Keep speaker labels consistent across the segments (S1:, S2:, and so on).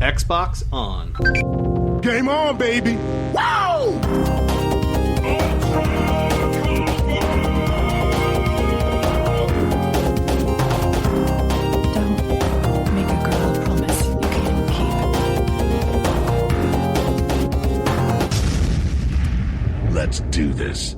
S1: Xbox on.
S2: Game on, baby! Wow!
S3: Don't make a girl a promise you can't keep.
S2: Let's do this.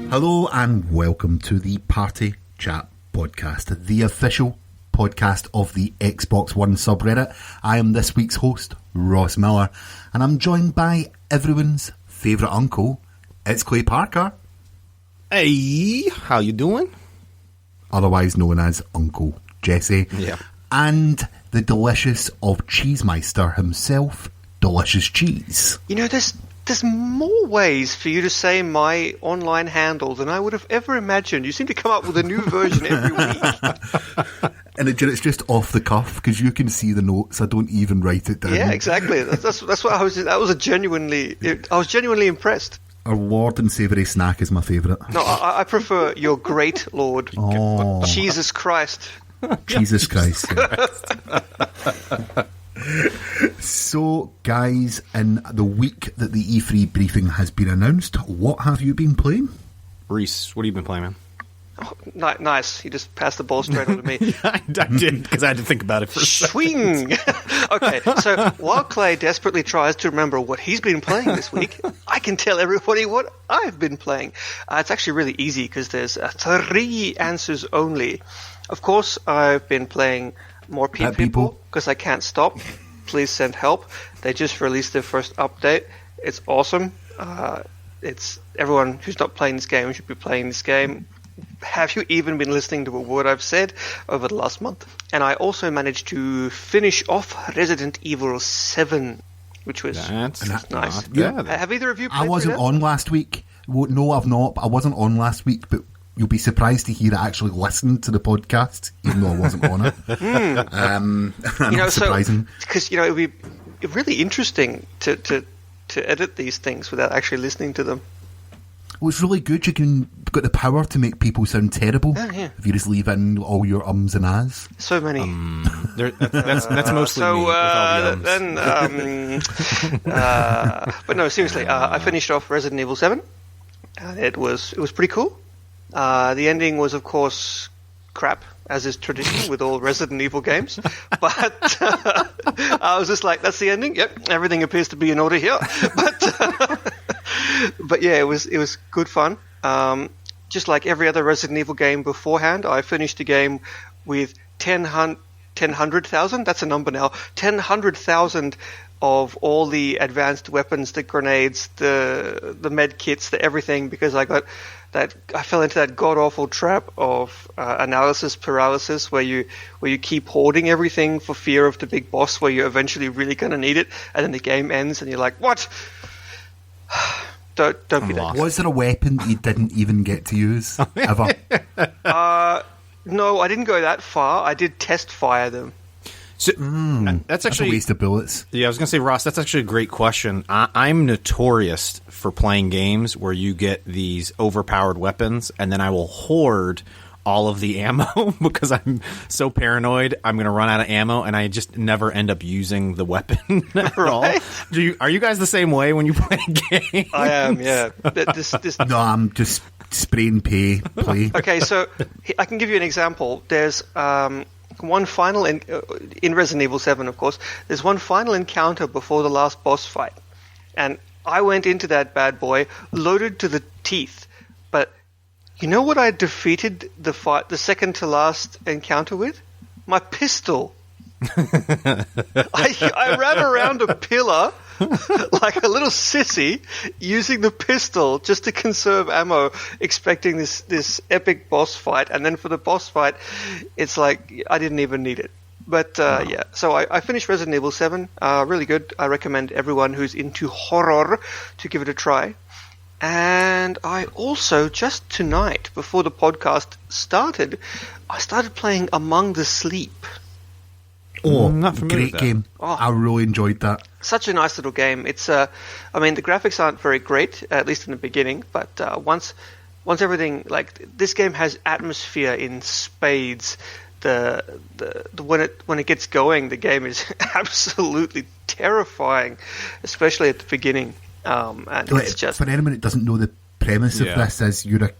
S4: Hello and welcome to the Party Chat Podcast, the official podcast of the Xbox One subreddit. I am this week's host, Ross Miller, and I'm joined by everyone's favourite uncle. It's Clay Parker.
S1: Hey, how you doing?
S4: Otherwise known as Uncle Jessy.
S1: Yeah.
S4: And the delicious of Cheesemeister himself, Delicious Cheese.
S5: You know, there's more ways for you to say my online handle than I would have ever imagined. You seem to come up with a new version every week.
S4: And it's just off the cuff because you can see the notes. I don't even write it down.
S5: Yeah, exactly. That's what I was. That was I was genuinely impressed.
S4: Our Lord and Savoury Snack is my favourite.
S5: No, I prefer your great Lord,
S4: Oh,
S5: Jesus Christ.
S4: Jesus Christ. So, guys, in the week that the E3 briefing has been announced, what have you been playing?
S1: Rhys, what have you been playing, man?
S5: Oh, nice. You just passed the ball straight on to me.
S1: I did, because I had to think about it for a second.
S5: Swing! Okay, so while Clay desperately tries to remember what he's been playing this week, I can tell everybody what I've been playing. It's actually really easy because there's 3 answers only. Of course, I've been playing More People because I can't stop. Please send help. They just released their first update. It's awesome. It's everyone who's not playing this game should be playing this game. Have you even been listening to a word I've said over the last month? And I also managed to finish off Resident Evil 7, which was nice.
S1: Yeah.
S5: Have either of you played
S4: I wasn't on last week. Well, no, I've not. But I wasn't on last week, but you'll be surprised to hear I actually listened to the podcast, even though I wasn't on it. Surprising.
S5: Because it would be really interesting to edit these things without actually listening to them.
S4: Well, it's really good. You've got the power to make people sound terrible.
S5: Oh, yeah.
S4: If you just leave in all your ums and ahs.
S5: So many.
S1: That's mostly me with all the ums.
S5: But no, seriously, I finished off Resident Evil 7, and it was pretty cool. The ending was, of course, crap, as is tradition with all Resident Evil games. But I was just like, that's the ending? Yep, everything appears to be in order here. But yeah, it was good fun. Just like every other Resident Evil game beforehand, I finished the game with 100,000. That's a number now. 100,000 of all the advanced weapons, the grenades, the med kits, the everything, because I fell into that god awful trap of analysis paralysis, where you keep hoarding everything for fear of the big boss, where you're eventually really going to need it, and then the game ends, and you're like, what? Don't be that.
S4: Was there a weapon that you didn't even get to use ever?
S5: No, I didn't go that far. I did test fire them.
S1: So, that's actually
S4: a waste of bullets.
S1: Yeah, I was going to say, Ross, that's actually a great question. I'm notorious for playing games where you get these overpowered weapons, and then I will hoard all of the ammo because I'm so paranoid I'm going to run out of ammo, and I just never end up using the weapon at all. Are you guys the same way when you play games?
S5: I am, yeah.
S4: No, I'm just spraying play.
S5: Okay, so I can give you an example. There's one final in Resident Evil 7, of course. There's one final encounter before the last boss fight, and I went into that bad boy loaded to the teeth. But you know what I defeated the second to last encounter with? My pistol. I ran around a pillar like a little sissy, using the pistol just to conserve ammo, expecting this epic boss fight. And then for the boss fight, it's like I didn't even need it. But yeah, so I finished Resident Evil 7. Really good. I recommend everyone who's into horror to give it a try. And I also, just tonight, before the podcast started, I started playing Among the Sleep.
S4: Oh,
S1: not familiar
S4: great game. Oh, I really enjoyed that.
S5: Such a nice little game. It's I mean, the graphics aren't very great, at least in the beginning, but once everything, like, this game has atmosphere in spades. when it gets going, the game is absolutely terrifying, especially at the beginning. And it's just
S4: for anyone that doesn't know the premise of this is you're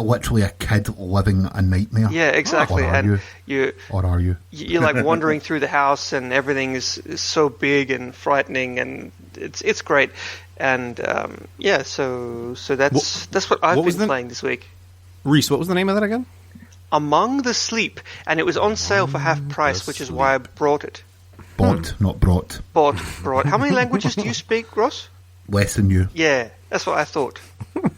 S4: literally a kid living a nightmare.
S5: Yeah, exactly.
S4: Or are you?
S5: You're like wandering through the house, and everything is so big and frightening, and it's great. And so that's what I've been playing this week.
S1: Rhys, what was the name of that again?
S5: Among the Sleep, and it was on sale for half price, which is why I brought it.
S4: Bought, not brought.
S5: Brought. How many languages do you speak, Ross?
S4: Less than you.
S5: Yeah, that's what I thought.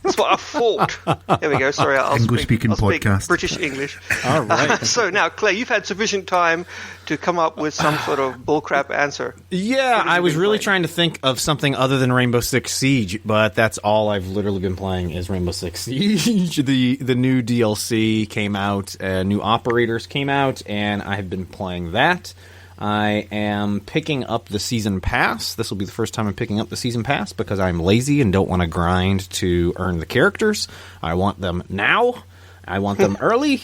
S5: That's what I thought. There we go. Sorry, I'll speak
S4: podcast.
S5: British English.
S1: All right.
S5: So now, Clay, you've had sufficient time to come up with some sort of bullcrap answer.
S1: Yeah, I was really trying to think of something other than Rainbow Six Siege, but that's all I've literally been playing is Rainbow Six Siege. The new DLC came out, new operators came out, and I have been playing that. I am picking up the Season Pass. This will be the first time I'm picking up the Season Pass because I'm lazy and don't want to grind to earn the characters. I want them now. I want them early.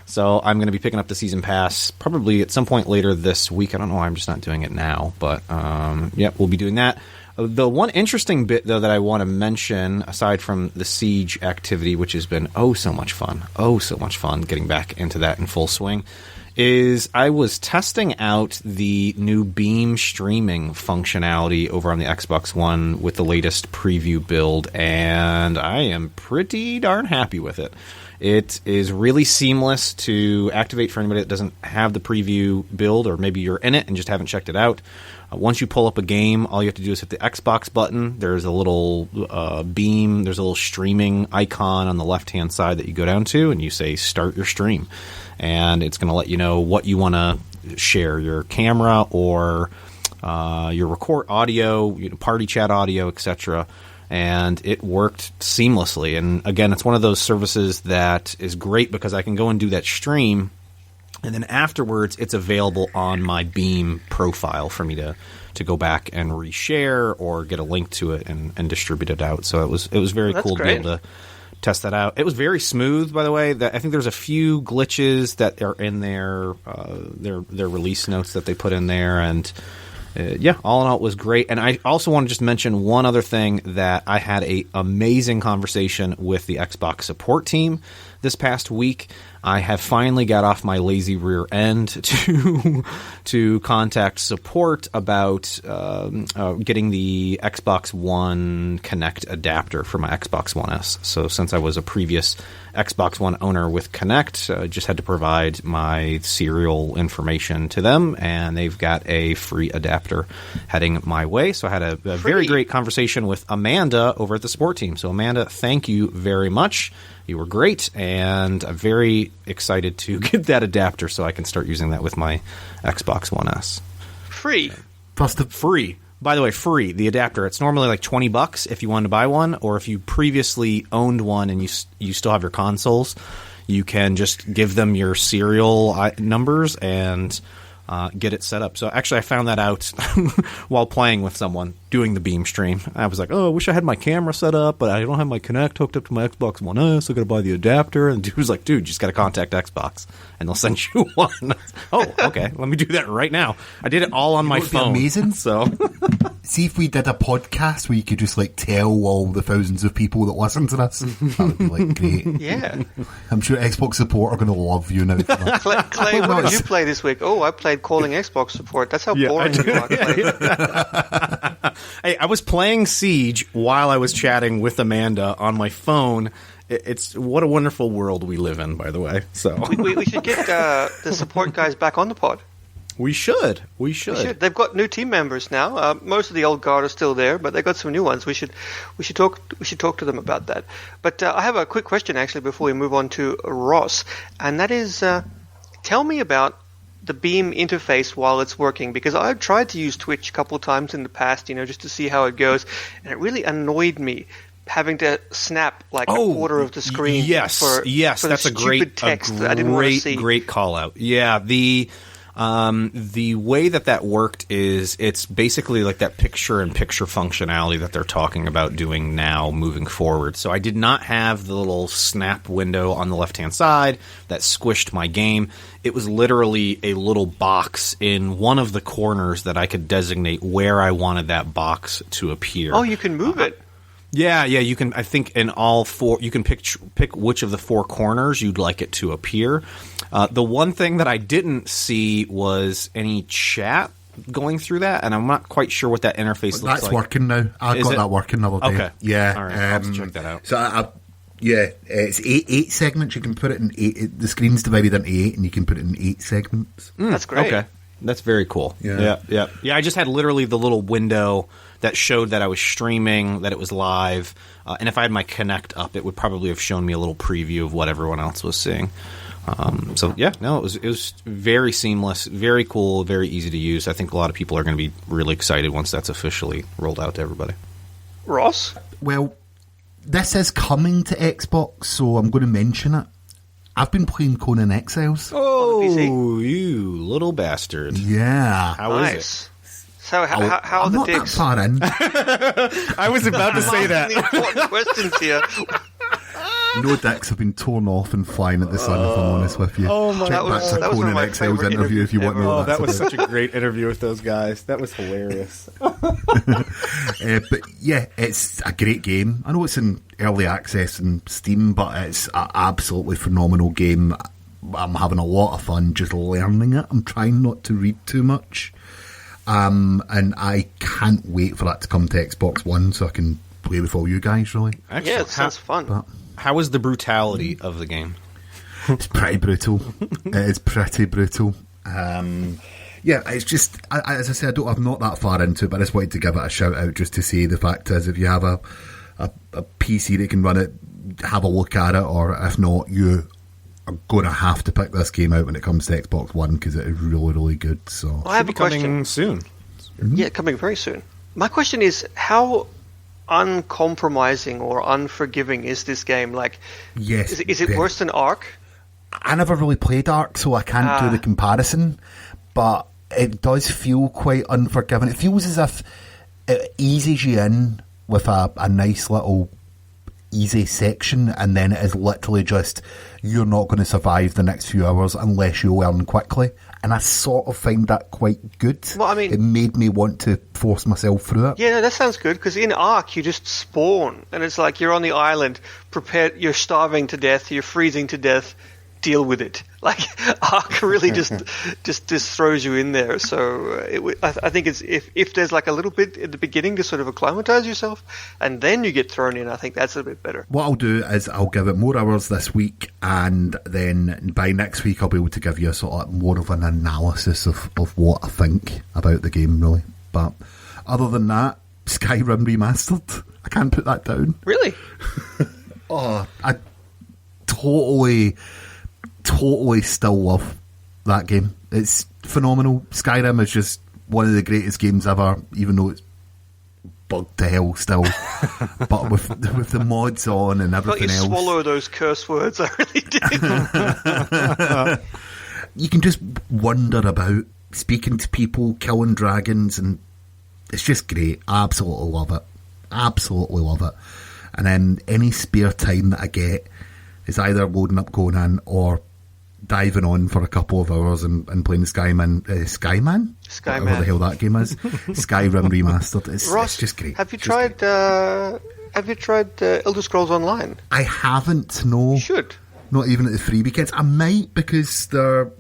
S1: So I'm going to be picking up the Season Pass probably at some point later this week. I don't know why I'm just not doing it now. But, we'll be doing that. The one interesting bit, though, that I want to mention, aside from the Siege activity, which has been so much fun getting back into that in full swing, is I was testing out the new beam streaming functionality over on the Xbox One with the latest preview build, and I am pretty darn happy with it. It is really seamless to activate for anybody that doesn't have the preview build, or maybe you're in it and just haven't checked it out. Once you pull up a game, all you have to do is hit the Xbox button. There's a little beam, there's a little streaming icon on the left-hand side that you go down to, and you say, start your stream. And it's going to let you know what you want to share, your camera or your record audio, party chat audio, etc. And it worked seamlessly. And again, it's one of those services that is great because I can go and do that stream, and then afterwards it's available on my Beam profile for me to go back and reshare or get a link to it and distribute it out. So it was very cool to be able to test that out. It was very smooth, by the way. I think there's a few glitches that are in their release notes that they put in there, and all in all, it was great. And I also want to just mention one other thing, that I had an amazing conversation with the Xbox support team this past week. I have finally got off my lazy rear end to contact support about getting the Xbox One Connect adapter for my Xbox One S. So since I was a previous Xbox One owner with Connect, just had to provide my serial information to them, and they've got a free adapter heading my way. So I had a very great conversation with Amanda over at the support team. So Amanda, thank you very much. You were great, and I'm very excited to get that adapter so I can start using that with my Xbox One S.
S5: Free.
S1: Free. By the way, free. The adapter. It's normally like $20 if you wanted to buy one, or if you previously owned one and you still have your consoles, you can just give them your serial numbers and get it set up. So actually, I found that out while playing with someone doing the Beam stream. I was like, I wish I had my camera set up, but I don't have my Kinect hooked up to my Xbox One S, so I got to buy the adapter. And the dude was like, dude, you just got to contact Xbox, and they'll send you one. Okay, let me do that right now. I did it all on my phone.
S4: Amazing.
S1: So,
S4: see if we did a podcast where you could just tell all the thousands of people that listen to this. That would be great.
S5: Yeah.
S4: I'm sure Xbox support are going to love you now.
S5: Clay, what did you play this week? I played calling Xbox support. That's how boring you are, Clay.
S1: Hey, I was playing Siege while I was chatting with Amanda on my phone. It's what a wonderful world we live in, by the way. So
S5: we should get the support guys back on the pod.
S1: We should.
S5: They've got new team members now. Most of the old guard are still there, but they've got some new ones. We should talk to them about that. But I have a quick question actually before we move on to Ross, and that is, tell me about the Beam interface while it's working, because I've tried to use Twitch a couple of times in the past, just to see how it goes, and it really annoyed me having to snap a quarter of the screen.
S1: Yes,
S5: for
S1: that's
S5: the
S1: a great
S5: text that I didn't want to see.
S1: Great call out. Yeah, The way that worked is it's basically like that picture-in-picture functionality that they're talking about doing now moving forward. So I did not have the little snap window on the left-hand side that squished my game. It was literally a little box in one of the corners that I could designate where I wanted that box to appear.
S5: Oh, you can move it.
S1: Yeah, you can. I think in all four, you can pick which of the four corners you'd like it to appear. The one thing that I didn't see was any chat going through that, and I'm not quite sure what that interface looks like.
S4: That's working now. I got that working the other day.
S1: Okay.
S4: Yeah.
S1: All right. I'll have to check that out.
S4: So, it's eight segments. You can put it in eight. The screen's divided into 8, and you can put it in 8 segments.
S5: That's great.
S1: Okay. That's very cool.
S4: Yeah.
S1: Yeah, I just had literally the little window that showed that I was streaming, that it was live, and if I had my Kinect up, it would probably have shown me a little preview of what everyone else was seeing. It was very seamless, very cool, very easy to use. I think a lot of people are going to be really excited once that's officially rolled out to everybody.
S5: Ross?
S4: Well, this is coming to Xbox, so I'm going to mention it. I've been playing Conan Exiles.
S1: Oh, you little bastard.
S4: Yeah.
S1: How is it?
S5: So how are the dicks?
S4: I'm not that far in.
S1: I was about to say
S5: The
S1: that.
S5: important questions here.
S4: No dicks have been torn off and flying at the sun, if I'm honest with you.
S1: Oh my
S4: Check
S5: That was-
S4: back to
S5: that was one of
S4: Conan
S5: my
S4: Exiles
S5: favourite
S4: interview if you want to know
S1: Oh,
S4: what
S1: that
S4: that's
S1: was
S4: about.
S1: such a great interview with those guys. That was hilarious.
S4: But yeah, it's a great game. I know it's in early access and Steam, but it's an absolutely phenomenal game. I'm having a lot of fun just learning it. I'm trying not to read too much. And I can't wait for that to come to Xbox One so I can play with all you guys, really.
S1: Excellent.
S5: Yeah, it sounds fun.
S4: But
S1: How is the brutality of the game?
S4: it's pretty brutal. It is pretty brutal. Yeah, it's just, as I said, I'm not that far into it, but I just wanted to give it a shout out just to say the fact is if you have a PC that can run it, have a look at it, or if not, you are going to have to pick this game out when it comes to Xbox One because it is really, really good. So
S5: I have a question.
S1: Coming soon.
S5: Yeah, coming very soon. My question is, how uncompromising or unforgiving is this game? Like,
S4: yes,
S5: is it worse than Ark?
S4: I never really played Ark, so I can't do the comparison, but it does feel quite unforgiving. It feels as if it eases you in with a nice little easy section, and then it is literally just, you're not going to survive the next few hours unless you learn quickly. And I sort of find that quite good.
S5: Well, I mean,
S4: it made me want to force myself through it.
S5: Yeah, no, that sounds good, because in Ark you just spawn, and it's like you're on the island, prepared, you're starving to death, you're freezing to death, deal with it. Like, Ark really just throws you in there. So I think it's if there's like a little bit at the beginning to sort of acclimatize yourself, and then you get thrown in, I think that's a bit better.
S4: What I'll do is I'll give it more hours this week, and then by next week I'll be able to give you a sort of more of an analysis of what I think about the game, really. But other than that, Skyrim Remastered, I can't put that down.
S5: Really?
S4: Oh, I totally still love that game. It's phenomenal. Skyrim is just one of the greatest games ever, even though it's bugged to hell still. But with the mods on and everything
S5: Got you
S4: else,
S5: swallow those curse words. I really do.
S4: you can just wander about, speaking to people, killing dragons, and it's just great. I absolutely love it. Absolutely love it. And then any spare time that I get is either loading up Conan or diving on for a couple of hours and playing Skyman, whatever the hell that game is. Skyrim Remastered.
S5: Ross,
S4: it's just great.
S5: Have you tried Elder Scrolls Online?
S4: I haven't. No,
S5: You should.
S4: not even at the free weekends. I might, because a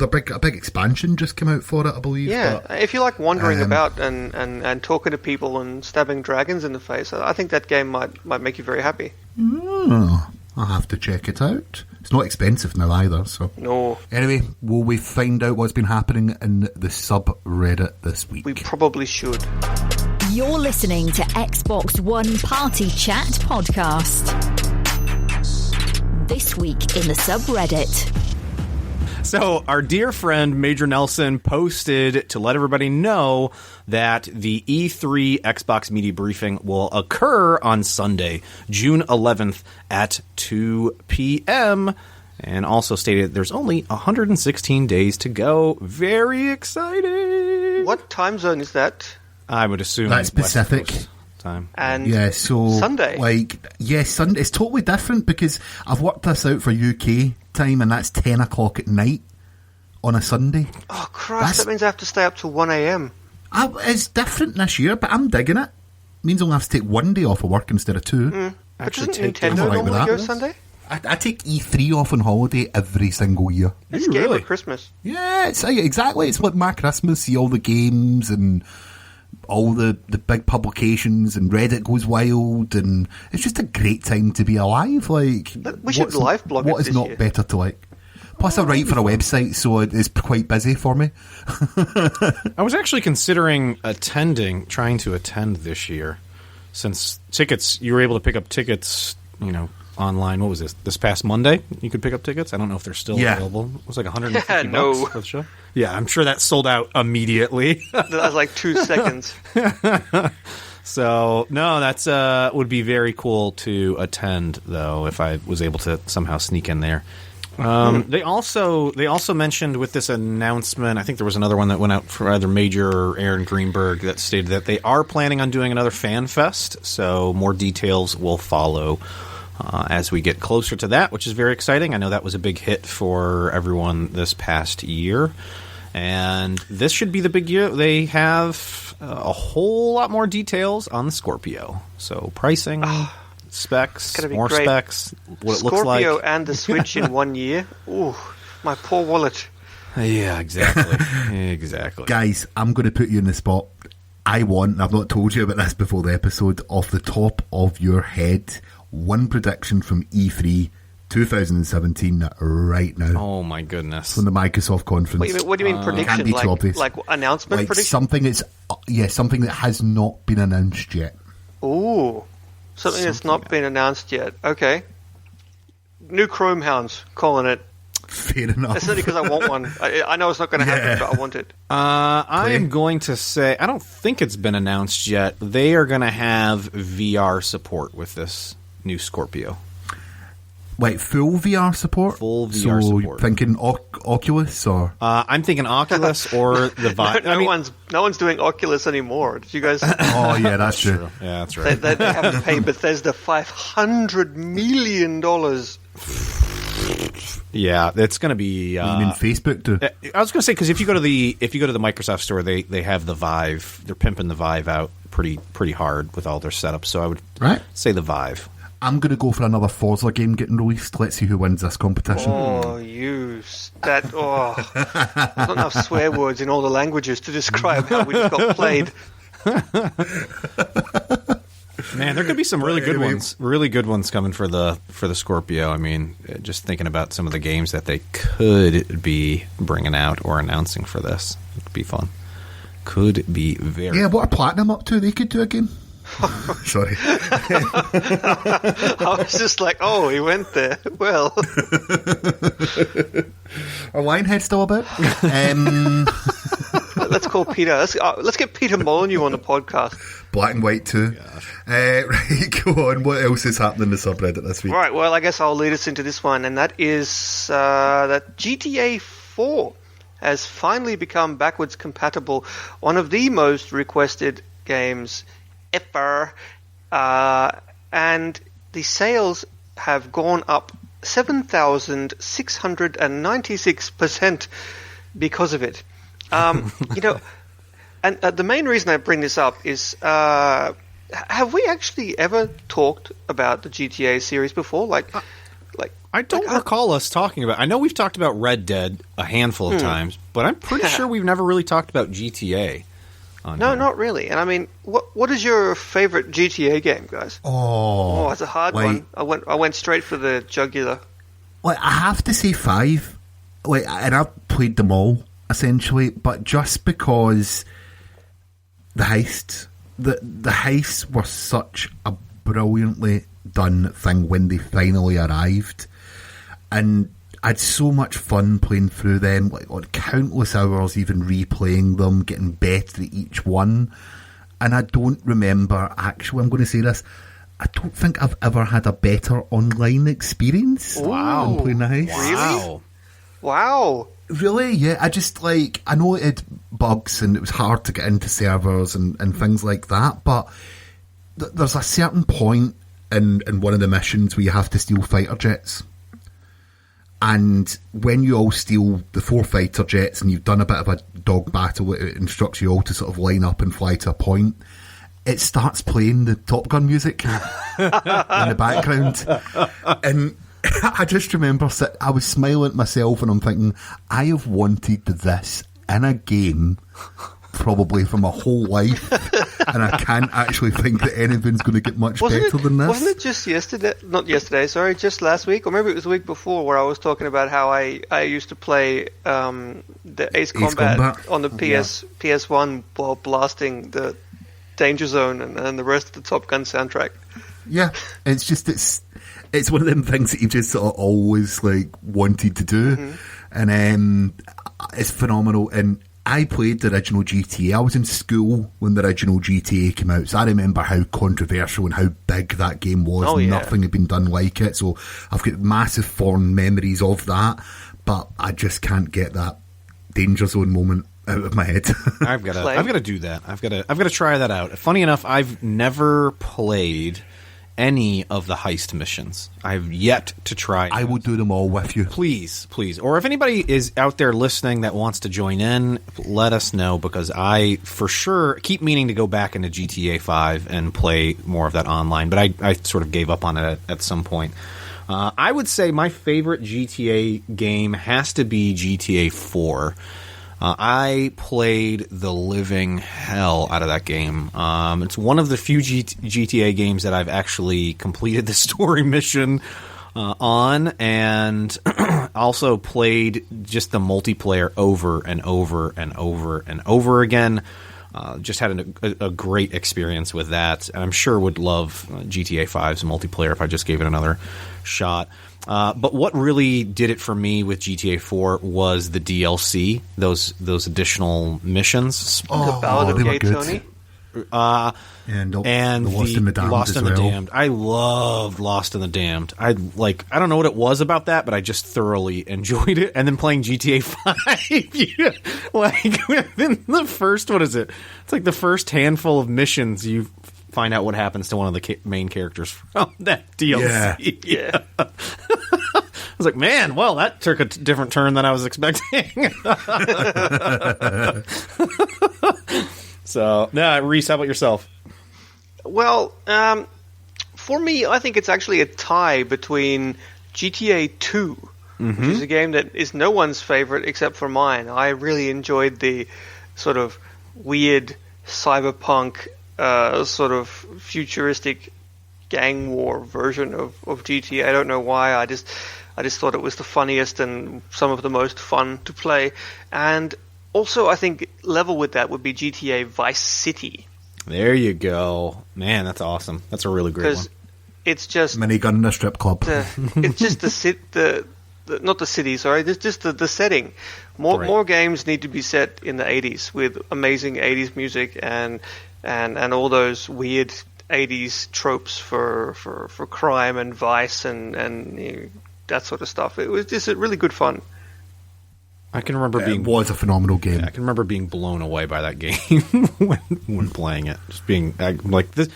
S4: big expansion just came out for it, I believe.
S5: Yeah,
S4: but,
S5: if you like wandering about and talking to people and stabbing dragons in the face, I think that game might make you very happy.
S4: I'll have to check it out. It's not expensive now either, so.
S5: No.
S4: Anyway, will we find out what's been happening in the subreddit this week?
S5: We probably should.
S6: You're listening to Xbox One Party Chat Podcast. This week in the subreddit.
S1: So our dear friend Major Nelson posted to let everybody know that the E3 Xbox Media Briefing will occur on Sunday, June 11th at 2 p.m. and also stated there's only 116 days to go. Very exciting.
S5: What time zone is that?
S1: I would assume
S4: That's
S1: West
S4: Pacific
S1: Coast time.
S5: And
S4: Yeah, so
S5: Sunday?
S4: Sunday. It's totally different because I've worked this out for UK time, and that's 10 o'clock at night on a Sunday.
S5: Oh, Christ, that means I have to stay up till 1 a.m.
S4: It's different this year, but I'm digging it. Means I'll have to take one day off of work instead of two.
S5: But doesn't
S1: take
S5: Nintendo
S4: I'm all right with
S5: normally
S4: that.
S5: go Sunday?
S4: I take E3 off on holiday every single year.
S5: It's
S1: you
S5: game
S1: really?
S5: of Christmas.
S4: Yeah, exactly. It's like my Christmas. See all the games and all the big publications, and Reddit goes wild, and it's just a great time to be alive. Like,
S5: We should live blog it
S4: What is
S5: this
S4: not
S5: year.
S4: better to like? Plus, I write for a website, so it's quite busy for me.
S1: I was actually considering trying to attend this year, since tickets, you were able to pick up tickets, online. What was this past Monday? You could pick up tickets. I don't know if they're still available. It was like $150
S5: No.
S1: for the show. Yeah, I'm sure that sold out immediately.
S5: That was like 2 seconds.
S1: So no, that's would be very cool to attend, though, if I was able to somehow sneak in there. They also mentioned with this announcement, I think there was another one that went out for either Major or Aaron Greenberg, that stated that they are planning on doing another fan fest. So more details will follow as we get closer to that, which is very exciting. I know that was a big hit for everyone this past year, and this should be the big year. They have a whole lot more details on the Scorpio. So pricing. Specs,
S5: gonna be
S1: more
S5: great.
S1: specs, what it looks like.
S5: Scorpio and the Switch in 1 year. Ooh, my poor wallet.
S1: Yeah, exactly. Exactly.
S4: Guys, I'm going to put you in the spot. I've not told you about this before the episode, off the top of your head, one prediction from E3 2017 right now.
S1: Oh my goodness.
S4: From the Microsoft conference.
S5: What do you mean prediction?
S4: Can't be too obvious.
S5: Like announcement
S4: Like
S5: prediction?
S4: something that has not been announced yet.
S5: Ooh, something that's not been announced yet. Okay. New Chrome Hounds, calling it.
S4: Fair enough.
S5: That's only because I want one. I know it's not going to happen, but I want it.
S1: I am going to say, I don't think it's been announced yet. They are going to have VR support with this new Scorpio.
S4: Wait, full VR support?
S1: Full VR
S4: so
S1: support.
S4: You're thinking Oculus or?
S1: I'm thinking Oculus or the Vive.
S5: No one's doing Oculus anymore. Did you guys?
S4: Oh yeah, that's true.
S1: Yeah, that's right.
S5: They have to pay Bethesda $500 million.
S1: Yeah, it's going to be.
S4: You mean Facebook do?
S1: I was going to say, because if you go to the Microsoft store, they have the Vive. They're pimping the Vive out pretty hard with all their setups. So I would say the Vive.
S4: I'm going to go for another Forza game getting released. Let's see who wins this competition.
S5: Oh, there's not enough swear words in all the languages to describe how we just got played.
S1: Man, there could be some really good ones coming for the Scorpio. I mean, just thinking about some of the games that they could be bringing out or announcing for this, it'd be fun. Could be very.
S4: Yeah, what are Platinum up to? They could do a game. Sorry.
S5: I was just like, oh, he went there. Well,
S4: Are Lionhead still about?
S5: let's call Peter. Let's get Peter Molyneux on the podcast.
S4: Black and White 2. Right, go on. What else is happening in the subreddit this week?
S5: Right, well, I guess I'll lead us into this one, and that is that GTA 4 has finally become backwards compatible, one of the most requested games ever, and the sales have gone up 7,696% because of it. And the main reason I bring this up is, have we actually ever talked about the GTA series before?
S1: I don't recall us talking about. I know we've talked about Red Dead a handful of times, but I'm pretty sure we've never really talked about GTA.
S5: No, not really. And I mean, what is your favorite GTA game, guys?
S4: Oh,
S5: it's a hard one. I went straight for the jugular.
S4: Like, I have to say 5. Like, and I've played them all essentially, but just because the heists were such a brilliantly done thing when they finally arrived, and I had so much fun playing through them, like on countless hours, even replaying them, getting better at each one. And I don't remember, actually, I'm going to say this, I don't think I've ever had a better online experience.
S1: Wow.
S4: Than playing the heist.
S1: Wow.
S5: Wow.
S4: Really? Yeah, I just like, I know it had bugs and it was hard to get into servers and things like that, but there's a certain point in one of the missions where you have to steal fighter jets. And when you all steal the 4 fighter jets and you've done a bit of a dog battle, it instructs you all to sort of line up and fly to a point. It starts playing the Top Gun music in the background. And I just remember I was smiling at myself and I'm thinking, I have wanted this in a game probably for my whole life, and I can't actually think that anything's going to get much better than this.
S5: Wasn't it just just last week, or maybe it was the week before, where I was talking about how I used to play the Ace Combat on the PS1 while blasting the Danger Zone and the rest of the Top Gun soundtrack.
S4: Yeah, it's just it's one of them things that you've just sort of always like wanted to do, and it's phenomenal. And I played the original GTA. I was in school when the original GTA came out, so I remember how controversial and how big that game was.
S5: Oh, yeah.
S4: Nothing had been done like it, so I've got massive fond memories of that, but I just can't get that Danger Zone moment out of my head.
S1: I've got to do that. I've got to try that out. Funny enough, I've never played any of the heist missions. I've yet to try.
S4: I will do them all with you.
S1: Please. Or if anybody is out there listening that wants to join in, let us know, because I, for sure, keep meaning to go back into GTA 5 and play more of that online, but I sort of gave up on it at some point. I would say my favorite GTA game has to be GTA 4. I played the living hell out of that game. It's one of the few GTA games that I've actually completed the story mission on, and also played just the multiplayer over and over and over and over again. Just had a great experience with that. I'm sure would love GTA 5's multiplayer if I just gave it another shot. But what really did it for me with GTA 4 was the DLC, those additional missions.
S5: The Ballad of Gay Tony?
S4: And the
S1: Lost in the Damned.
S4: Lost in the Damned.
S1: I loved Lost in the Damned. I don't know what it was about that, but I just thoroughly enjoyed it. And then playing GTA 5, within the first, what is it? It's like the first handful of missions, you find out what happens to one of the main characters from that DLC.
S5: Yeah.
S1: I was like, man, well, that took a different turn than I was expecting. So, Rhys, how about yourself?
S5: Well, for me, I think it's actually a tie between GTA 2, which is a game that is no one's favorite except for mine. I really enjoyed the sort of weird cyberpunk, sort of futuristic gang war version of GTA. I don't know why. I just thought it was the funniest and some of the most fun to play. And also, I think level with that would be GTA Vice City.
S1: There you go. Man, that's awesome. That's a really great one.
S5: Because it's just
S4: minigun in a strip club.
S5: It's just not the city, sorry. It's just the setting. More games need to be set in the 80s with amazing 80s music and all those weird 80s tropes for crime and vice and that sort of stuff. It was just really good fun.
S1: I can remember
S4: It was a phenomenal game.
S1: Yeah, I can remember being blown away by that game when playing it. Just being like this,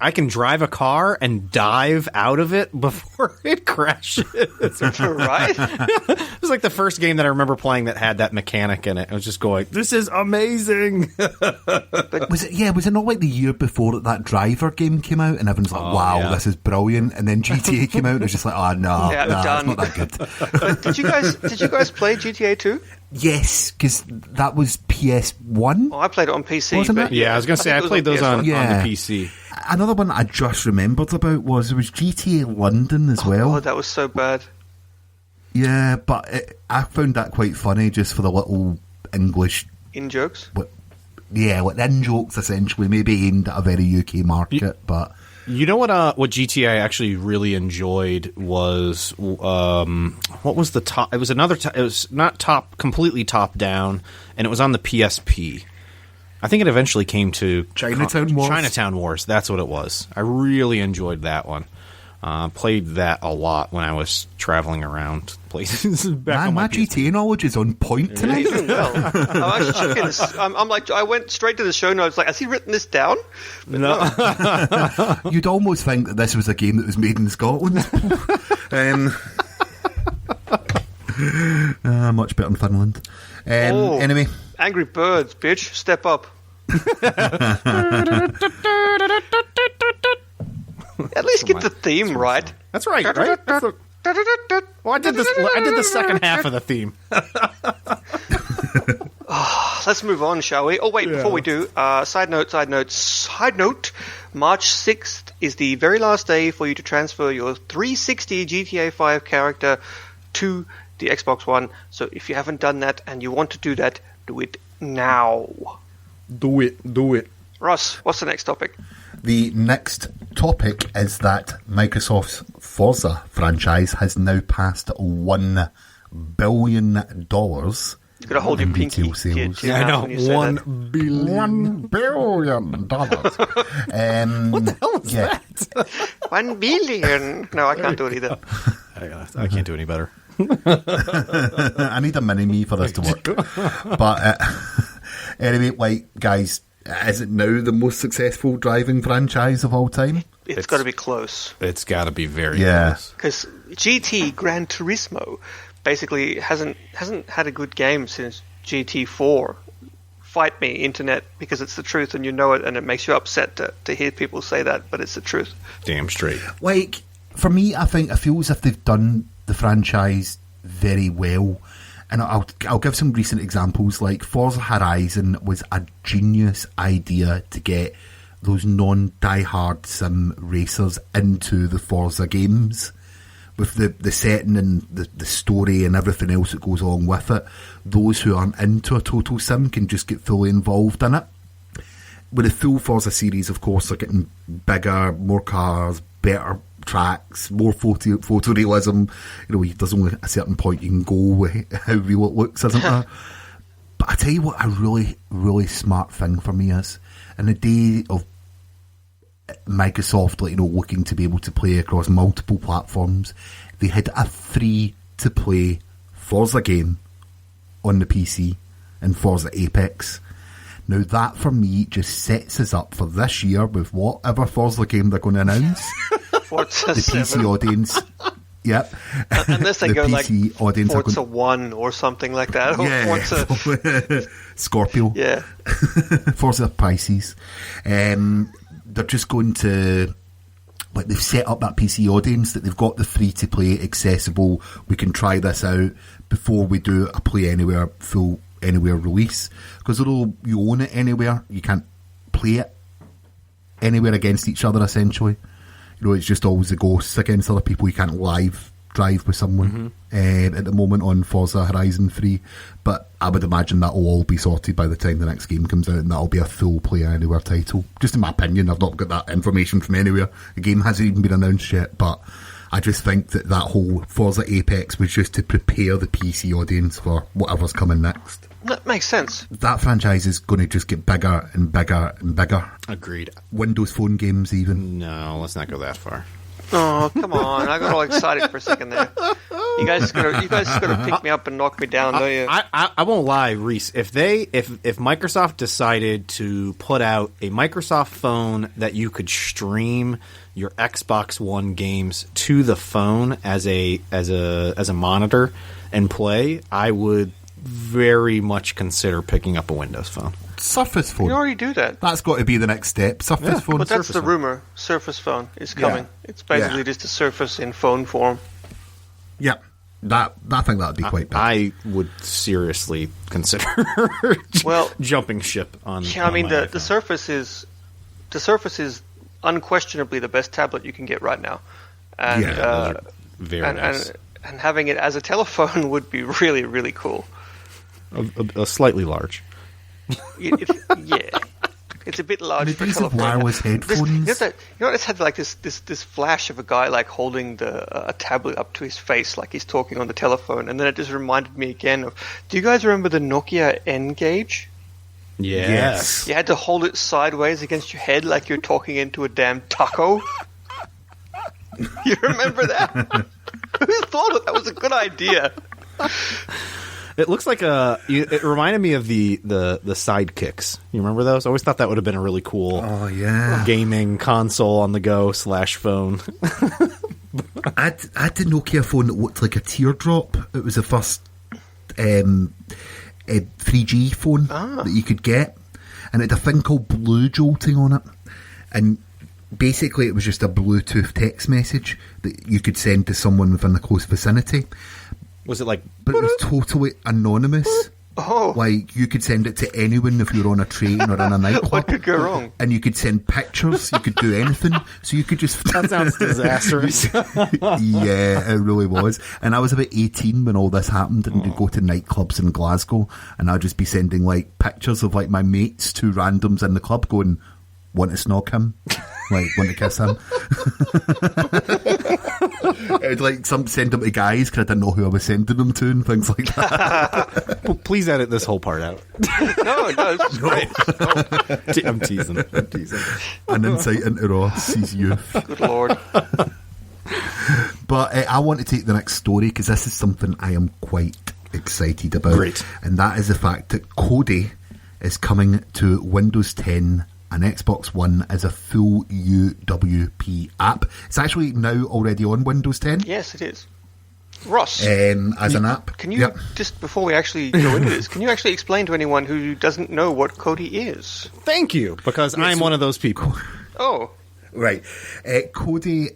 S1: I can drive a car and dive out of it before it crashes.
S5: Right?
S1: It was like the first game that I remember playing that had that mechanic in it. I was just going, "This is amazing."
S4: Was it not like the year before that Driver game came out and everyone's like, "Wow, this is brilliant," and then GTA came out and it's just like, "Oh no, it's not that good."
S5: Did you guys play GTA 2?
S4: Yes, because that was PS1.
S5: Oh, I played it on PC.
S4: Wasn't it?
S1: Yeah, I was going to say I played those on the PC.
S4: Another one I just remembered about was GTA London as well.
S5: Oh, that was so bad.
S4: Yeah, but I found that quite funny just for the little English
S5: in-jokes.
S4: Like in-jokes essentially, maybe aimed at a very UK market, but...
S1: You know what GTA I actually really enjoyed was what was the top? It was another. It was not completely top down, and it was on the PSP. I think it eventually came to
S4: Chinatown Wars.
S1: Chinatown Wars, that's what it was. I really enjoyed that one. Played that a lot when I was traveling around places.
S4: Man, my GTA knowledge is on point tonight.
S5: He's doing well. I'm actually checking this. I'm like, I went straight to the show notes. Like, has he written this down? But
S1: No.
S4: You'd almost think that this was a game that was made in Scotland. Much better in Finland. Anyway.
S5: Angry Birds, bitch. Step up. At least get the theme right.
S1: That's right, right? Well, I did the second half of the theme.
S5: Let's move on, shall we? Oh, wait, before we do, side note. March 6th is the very last day for you to transfer your 360 GTA 5 character to the Xbox One. So if you haven't done that and you want to do that, do it now.
S1: Do it.
S5: Ross, what's the next topic?
S4: The next topic is that Microsoft's Forza franchise has now passed $1 billion.
S5: You've got to hold your
S4: in
S5: pinky.
S4: retail sales.
S5: to your mouth when you say that.
S1: $1 billion.
S4: $1 billion.
S1: What the hell is that?
S5: 1 billion. No, I can't do it either.
S1: I can't do any better.
S4: I need a mini-me for this to work. But anyway, like, guys, is it now the most successful driving franchise of all time?
S5: It's got to be close.
S1: It's got to be very
S4: Yeah.
S1: close.
S5: Because GT Gran Turismo basically hasn't had a good game since GT4. Fight me, internet, because it's the truth and you know it, and it makes you upset to hear people say that, but it's the truth.
S1: Damn straight.
S4: Like, for me, I think I feel as if they've done the franchise very well. And I'll give some recent examples. Like, Forza Horizon was a genius idea to get those non-diehard sim racers into the Forza games. With the setting and the story and everything else that goes along with it, those who aren't into a total sim can just get fully involved in it. With the full Forza series, of course, they're getting bigger, more cars, better tracks, more photorealism. You know, there's only a certain point you can go with how real it looks, isn't there? But I tell you what, a really, really smart thing for me is, in the day of Microsoft, like, you know, looking to be able to play across multiple platforms, they had a free-to-play Forza game on the PC in Forza Apex. Now that, for me, just sets us up for this year with whatever Forza game they're going to announce.
S5: Forza
S4: The
S5: 7.
S4: PC audience. Yep.
S5: Unless they
S4: The
S5: go
S4: PC
S5: like
S4: audience are
S5: Forza
S4: going-
S5: 1 or something like that. Or Forza,
S4: Scorpio.
S5: yeah.
S4: Forza Pisces. They're just going to, like, they've set up that PC audience that they've got the free-to-play accessible. We can try this out before we do a Play Anywhere full Anywhere release. Because although you own it anywhere, you can't play it anywhere against each other, essentially. You know, it's just always the ghosts against other people. You can't live drive with someone at the moment on Forza Horizon 3. But I would imagine that will all be sorted by the time the next game comes out, and that'll be a full Play Anywhere title. Just in my opinion, I've not got that information from anywhere. The game hasn't even been announced yet, but I just think that whole Forza Apex was just to prepare the PC audience for whatever's coming next.
S5: That makes sense.
S4: That franchise is going to just get bigger and bigger and bigger.
S1: Agreed.
S4: Windows Phone games even.
S1: No, let's not go that far.
S5: Oh, come on. I got all excited for a second there. You guys just gotta pick me up and knock me down, don't you?
S1: I won't lie, Rhys. If Microsoft decided to put out a Microsoft phone that you could stream your Xbox One games to the phone as a monitor and play, I would very much consider picking up a Windows phone.
S4: Surface Phone.
S5: You already do that.
S4: That's got to be the next step. Surface Phone.
S5: But that's
S1: Surface
S5: the
S1: phone.
S5: rumor. Surface Phone is coming.
S4: Yeah.
S5: It's basically
S4: Yeah.
S5: just a Surface in phone form.
S4: Yeah. I think that'd be quite big.
S1: I would seriously consider
S5: Well,
S1: jumping ship on.
S5: Yeah, I
S1: on
S5: mean
S1: my
S5: the
S1: iPhone.
S5: Surface is unquestionably the best tablet you can get right now, and
S4: Yeah,
S1: those are very
S5: and,
S1: nice.
S5: and having it as a telephone would be really, really cool.
S1: A slightly large.
S5: Yeah, it's a bit large
S4: In the
S5: for a
S4: days of
S5: telephone.
S4: wireless headphones.
S5: It's had like this flash of a guy like holding a tablet up to his face like he's talking on the telephone, and then it just reminded me again of. Do you guys remember the Nokia N-Gage?
S1: Yes.
S5: You had to hold it sideways against your head like you're talking into a damn taco. You remember that? Who thought that was a good idea?
S1: It looks like it reminded me of the sidekicks. You remember those? I always thought that would have been a really cool gaming console on the go / phone.
S4: I had a Nokia phone that looked like a teardrop. It was the first 3G phone that you could get, and it had a thing called Blue Jolting on it, and basically it was just a Bluetooth text message that you could send to someone within the close vicinity.
S1: Was it like...
S4: But it was totally anonymous.
S5: Oh.
S4: Like, you could send it to anyone if you were on a train or in a nightclub.
S5: What could go wrong?
S4: And you could send pictures, you could do anything. So you could just...
S1: That sounds disastrous.
S4: Yeah, it really was. And I was about 18 when all this happened, and we'd go to nightclubs in Glasgow, and I'd just be sending, like, pictures of, like, my mates to randoms in the club going, want to snog him? Like, want to kiss him? I'd like send them to guys because I didn't know who I was sending them to and things like that.
S1: Well, please edit this whole part out.
S5: No, it's great.
S1: I'm teasing.
S4: An insight into Ross's youth.
S5: Good Lord.
S4: But I want to take the next story because this is something I am quite excited about.
S1: Great.
S4: And that is the fact that Kodi is coming to Windows 10 and Xbox One as a full UWP app. It's actually now already on Windows 10.
S5: Yes, it is. Ross,
S4: as an app.
S5: can you, just before we actually go into this, can you actually explain to anyone who doesn't know what Kodi is?
S1: Thank you, because I'm one of those people.
S5: Oh.
S4: Right. Kodi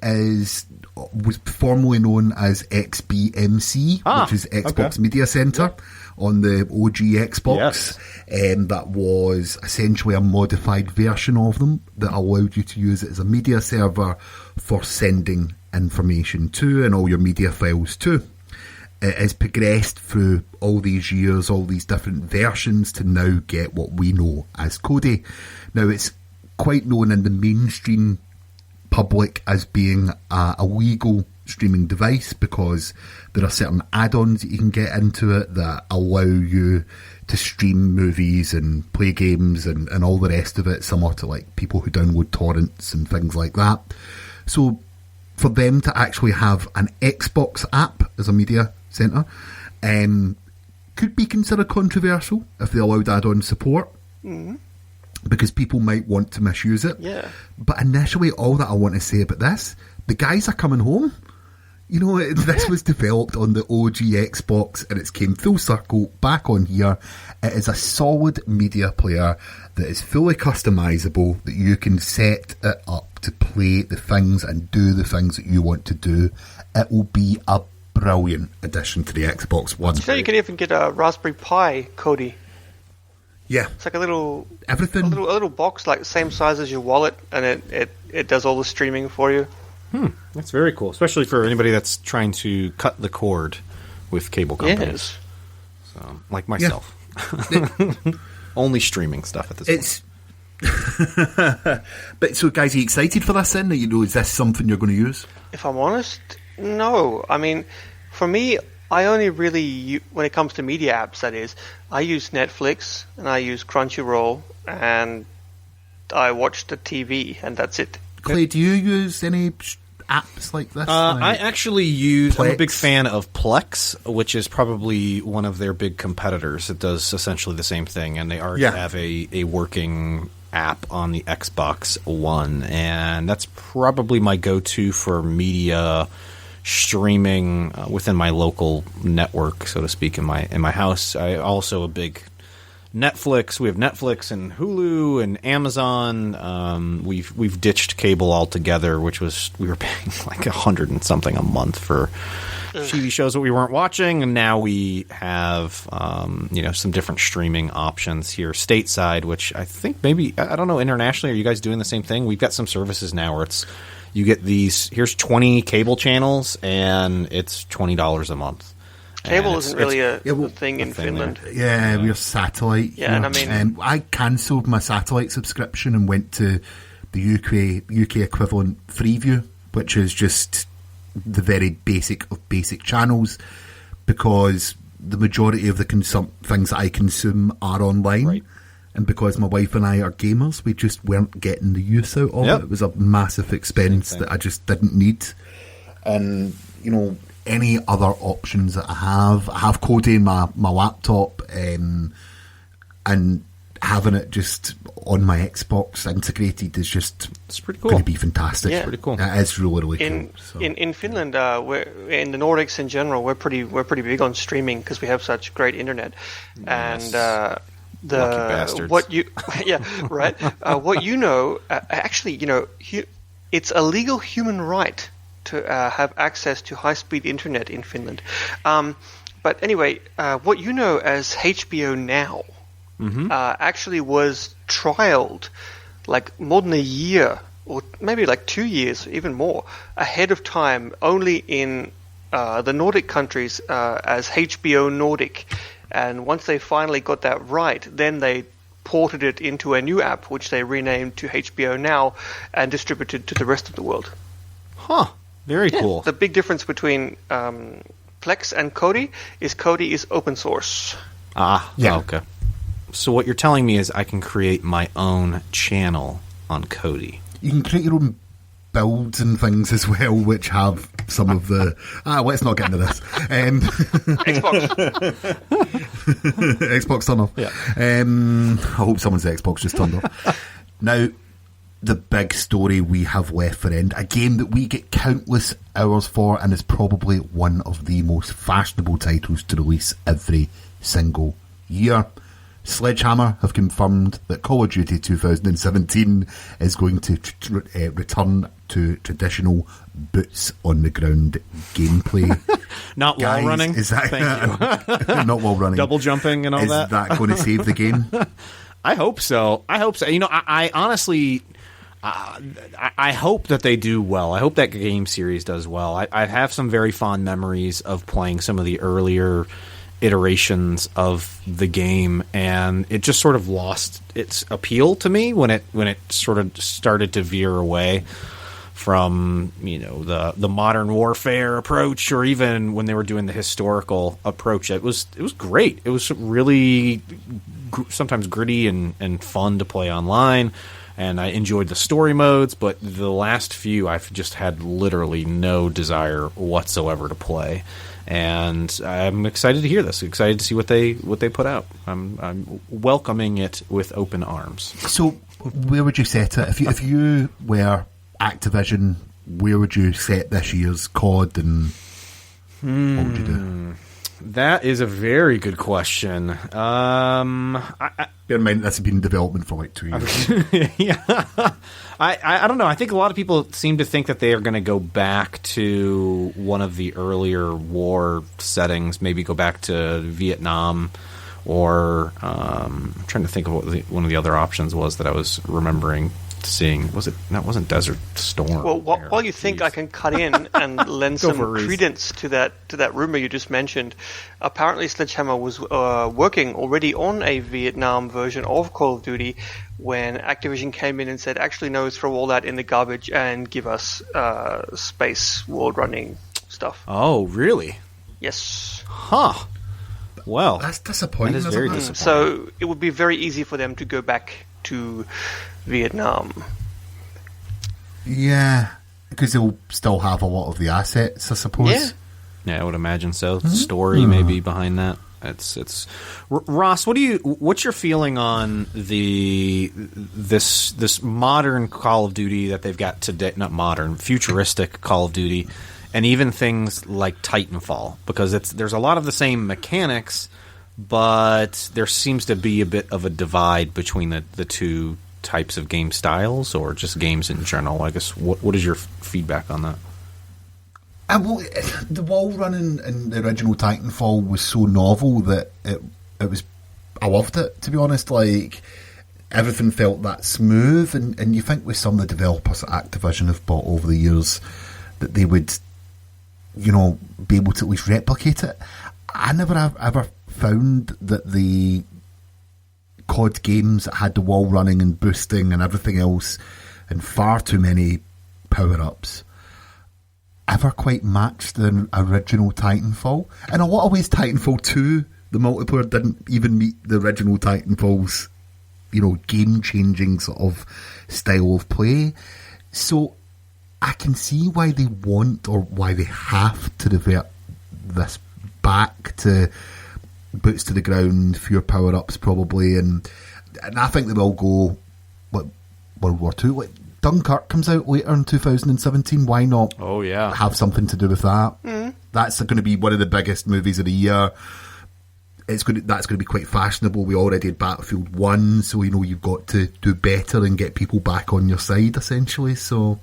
S4: was formerly known as XBMC, which is Xbox Media Center on the OG Xbox.
S1: Yes.
S4: That was essentially a modified version of them that allowed you to use it as a media server for sending information to and all your media files to. It has progressed through all these years, all these different versions to now get what we know as Kodi. Now, it's quite known in the mainstream public as being a legal streaming device because there are certain add-ons that you can get into it that allow you to stream movies and play games and all the rest of it, similar to like people who download torrents and things like that. So for them to actually have an Xbox app as a media centre could be considered controversial if they allowed add-on support. Mm-hmm. Because people might want to misuse it.
S5: Yeah.
S4: But initially, all that I want to say about this, the guys are coming home. You know, this was developed on the OG Xbox and it's came full circle back on here. It is a solid media player that is fully customisable, that you can set it up to play the things and do the things that you want to do. It will be a brilliant addition to the Xbox One.
S5: You know, you can even get a Raspberry Pi Kodi.
S4: Yeah,
S5: it's like a little
S4: everything,
S5: a little box, like the same size as your wallet, and it does all the streaming for you.
S1: That's very cool, especially for anybody that's trying to cut the cord with cable companies.
S5: Yes.
S1: So, like myself, only streaming stuff at this point.
S4: But so, guys, are you excited for this? Then, you know, is this something you're going to use?
S5: If I'm honest, no. I mean, for me, I only really, when it comes to media apps, that is, I use Netflix and I use Crunchyroll and I watch the TV and that's it.
S4: Clay, do you use any apps like this?
S1: I actually use,
S4: Plex?
S1: I'm a big fan of Plex, which is probably one of their big competitors. It does essentially the same thing, and they already have a working app on the Xbox One, and that's probably my go-to for media streaming within my local network, so to speak, in my house. I also a big Netflix. We have Netflix and Hulu and Amazon. We've ditched cable altogether, which was we were paying like $100 and something a month for TV shows that we weren't watching, and now we have some different streaming options here stateside, which I think maybe I don't know internationally. Are you guys doing the same thing? We've got some services now where it's you get these. Here's 20 cable channels, and it's $20 a month.
S5: Cable isn't really a thing in Finland.
S4: Yeah, we're satellite.
S5: Yeah, and I mean,
S4: I cancelled my satellite subscription and went to the UK equivalent Freeview, which is just the very basic of basic channels, because the majority of the things that I consume are online.
S1: Right.
S4: and because my wife and I are gamers, we just weren't getting the use out of
S1: Yep.
S4: it. It was a massive expense that I just didn't need. And, you know, any other options that I have Kodi in my laptop, and having it just on my Xbox integrated is just
S1: It's pretty cool.
S4: going to be fantastic.
S5: Yeah.
S1: Pretty cool.
S4: It is really
S5: In
S4: cool. So.
S5: in Finland, we're in the Nordics in general. We're pretty big on streaming because we have such great internet, and the
S1: Lucky bastards.
S5: what you yeah right what you know actually you know it's a legal human right to have access to high speed internet in Finland. But anyway, what you know as HBO Now actually was trialed like more than a year or maybe like 2 years, even more, ahead of time, only in the Nordic countries as HBO Nordic. And once they finally got that right, then they ported it into a new app, which they renamed to HBO Now and distributed to the rest of the world.
S1: Huh. Very cool.
S5: The big difference between Plex and Kodi is open source.
S4: Yeah.
S1: Okay. So what you're telling me is I can create my own channel on Kodi.
S4: You can create your own builds and things as well, which have some of the... let's not get into this.
S5: Xbox.
S4: Xbox turn off.
S1: Yeah.
S4: I hope someone's Xbox just turned off. Now, the big story we have left for end, a game that we get countless hours for and is probably one of the most fashionable titles to release every single year. Sledgehammer have confirmed that Call of Duty 2017 is going to return to traditional boots on the ground gameplay.
S1: Not
S4: Guys,
S1: wall running.
S4: is that,
S1: Thank you.
S4: not wall running.
S1: Double jumping and all
S4: is
S1: that.
S4: that going to save the game?
S1: I hope so. You know, I honestly, I hope that they do well. I hope that game series does well. I have some very fond memories of playing some of the earlier iterations of the game, and it just sort of lost its appeal to me when it sort of started to veer away from, you know, the modern warfare approach, or even when they were doing the historical approach. It was great. It was really sometimes gritty and fun to play online, and I enjoyed the story modes, but the last few I've just had literally no desire whatsoever to play. And I'm excited to hear this. Excited to see what they put out. I'm welcoming it with open arms.
S4: So, where would you set it if you were Activision? Where would you set this year's COD, and what would you do?
S1: That is a very good question.
S4: Bear in mind this has been in development for like 2 years.
S1: Yeah, I don't know. I think a lot of people seem to think that they are going to go back to one of the earlier war settings. Maybe go back to Vietnam, or I'm trying to think of what one of the other options was that I was remembering seeing. That wasn't Desert Storm?
S5: Well, while you think, I can cut in and lend some
S1: for it, Rhys.
S5: credence to that rumor you just mentioned. Apparently, Sledgehammer was working already on a Vietnam version of Call of Duty when Activision came in and said, "Actually, no, throw all that in the garbage and give us space world running stuff."
S1: Oh, really?
S5: Yes.
S1: Huh. Well,
S4: That's disappointing.
S1: that is
S4: isn't
S1: very
S4: it?
S1: disappointing.
S5: So it would be very easy for them to go back to Vietnam.
S4: Yeah, because they'll still have a lot of the assets, I suppose.
S5: Yeah.
S1: Yeah, I would imagine so. The story maybe behind that. It's Ross. What's your feeling on this modern Call of Duty that they've got today? Not modern, futuristic Call of Duty, and even things like Titanfall, because there's a lot of the same mechanics, but there seems to be a bit of a divide between the two types of game styles, or just games in general. I guess what is your feedback on that?
S4: Well, the wall running in the original Titanfall was so novel that it was. I loved it, to be honest. Like, everything felt that smooth, and you think with some of the developers that Activision have bought over the years that they would, you know, be able to at least replicate it. I never have ever found that the COD games that had the wall running and boosting and everything else and far too many power-ups ever quite matched the original Titanfall. In a lot of ways, Titanfall 2, the multiplayer didn't even meet the original Titanfall's game-changing sort of style of play. So I can see why they want, or why they have to revert this back to boots to the ground, fewer power-ups probably, and I think they will go like World War II. Like Dunkirk comes out later in 2017. Why not?
S1: Oh yeah,
S4: have something to do with that. That's going to be one of the biggest movies of the year. That's going to be quite fashionable. We already had Battlefield 1, so you've got to do better and get people back on your side, essentially. So,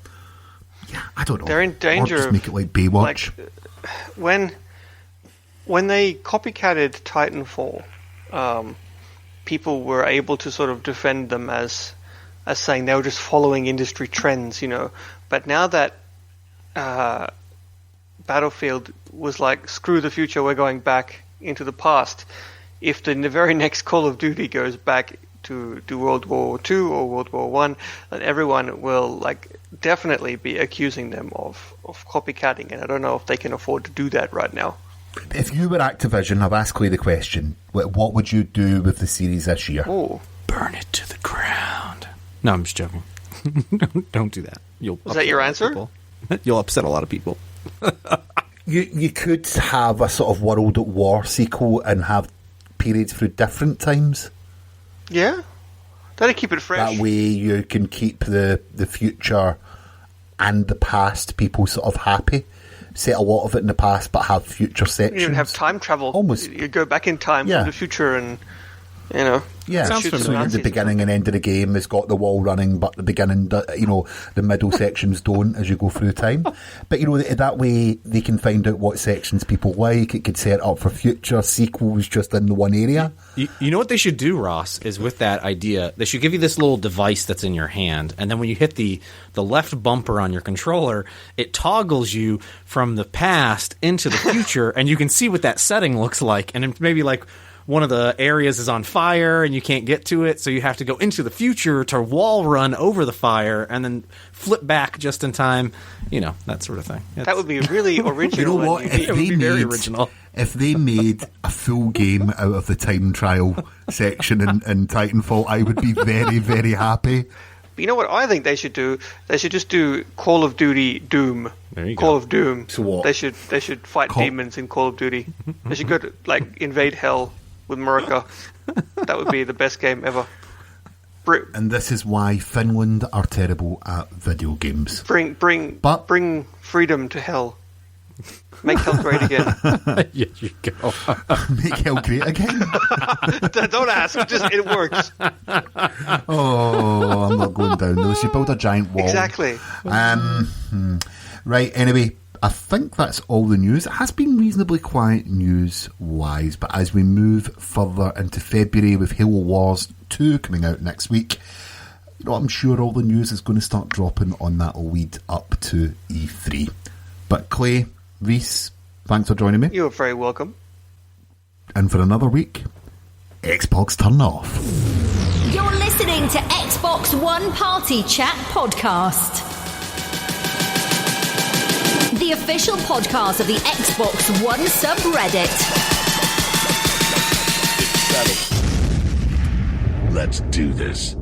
S4: yeah, I don't know.
S5: They're in danger.
S4: Or just make it like Baywatch.
S5: When they copycatted Titanfall, people were able to sort of defend them as saying they were just following industry trends, But now that Battlefield was like, screw the future, we're going back into the past. If the very next Call of Duty goes back to World War II or World War One, then everyone will definitely be accusing them of copycatting, and I don't know if they can afford to do that right now.
S4: If you were Activision, I've asked Clay the question, what would you do with the series this year?
S5: Oh,
S1: burn it to the ground. No, I'm just joking. Don't do that.
S5: Is that your answer?
S1: People. You'll upset a lot of people.
S4: You could have a sort of World at War sequel and have periods through different times.
S5: Yeah, that'd keep it fresh.
S4: That way you can keep the future and the past people sort of happy. Set a lot of it in the past, but have future sections.
S5: You even have time travel.
S4: Almost.
S5: You go back in time to the future and,
S4: Yeah,
S1: Sounds
S4: so
S1: familiar.
S4: the beginning and end of the game has got the wall running, but the beginning, the middle sections don't as you go through time. But, that way they can find out what sections people like. It could set up for future sequels just in the one area.
S1: You know what they should do, Ross, is with that idea, they should give you this little device that's in your hand, and then when you hit the left bumper on your controller, it toggles you from the past into the future, and you can see what that setting looks like, and maybe one of the areas is on fire and you can't get to it, so you have to go into the future to wall run over the fire and then flip back just in time, that sort of thing.
S5: That would be really original.
S4: You know what?
S1: Very original.
S4: If they made a full game out of the time trial section in Titanfall, I would be very, very happy.
S5: But you know what I think they should do? They should just do Call of Duty Doom.
S1: There you
S5: Call
S1: go.
S5: of Doom.
S4: So what?
S5: They should fight demons in Call of Duty. They should go to invade hell with America. That would be the best game ever.
S4: And this is why Finland are terrible at video games.
S5: Bring freedom to hell. Make hell great again.
S1: There you go.
S4: Make hell great again.
S5: Don't ask. It works.
S4: Oh, I'm not going down. They should build a giant wall.
S5: Exactly.
S4: Right, anyway, I think that's all the news. It has been reasonably quiet news-wise, but as we move further into February with Halo Wars 2 coming out next week, I'm sure all the news is going to start dropping on that lead up to E3. But Clay, Rhys, thanks for joining me.
S5: You're very welcome.
S4: And for another week, Xbox Turn Off.
S6: You're listening to Xbox One Party Chat Podcast, the official podcast of the Xbox One subreddit.
S2: Let's do this.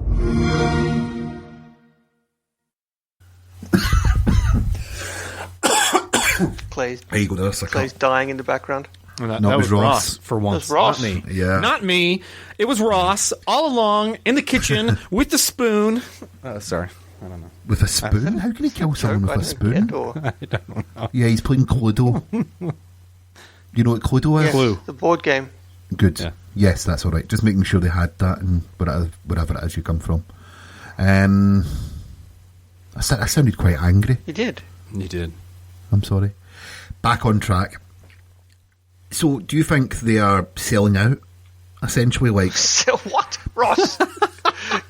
S5: Clay's
S4: There you go, there's a
S5: Clay's dying in the background.
S1: That
S4: No, it
S1: was
S4: was
S1: Ross
S4: Ross.
S1: for once.
S5: That was Ross.
S1: Not me.
S4: Yeah.
S1: Not me. It was Ross all along in the kitchen with the spoon. Sorry. I don't know.
S4: With a spoon? How can he kill someone with a spoon?
S5: Or,
S4: Yeah, he's playing Cluedo. You know what Cluedo is?
S5: yes,
S1: Clue.
S5: the board game.
S4: Good.
S1: Yeah.
S4: Yes, that's all right. Just making sure they had that and wherever it is you come from. I sounded quite angry.
S5: You did.
S1: You did.
S4: I'm sorry. Back on track. So, do you think they are selling out? Essentially, like...
S5: So what, Ross?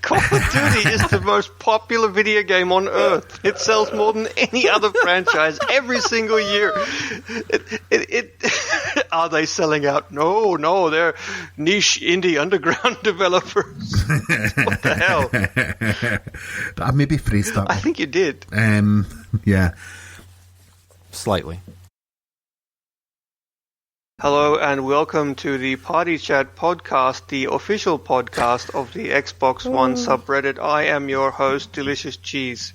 S5: Call of Duty is the most popular video game on Earth. It sells more than any other franchise every single year. Are they selling out? No, they're niche indie underground developers. What the hell?
S4: I maybe phrased that.
S5: I think you did.
S4: Yeah.
S1: Slightly.
S5: Hello and welcome to the Party Chat podcast, the official podcast of the Xbox One subreddit. I am your host, Delicious Cheese.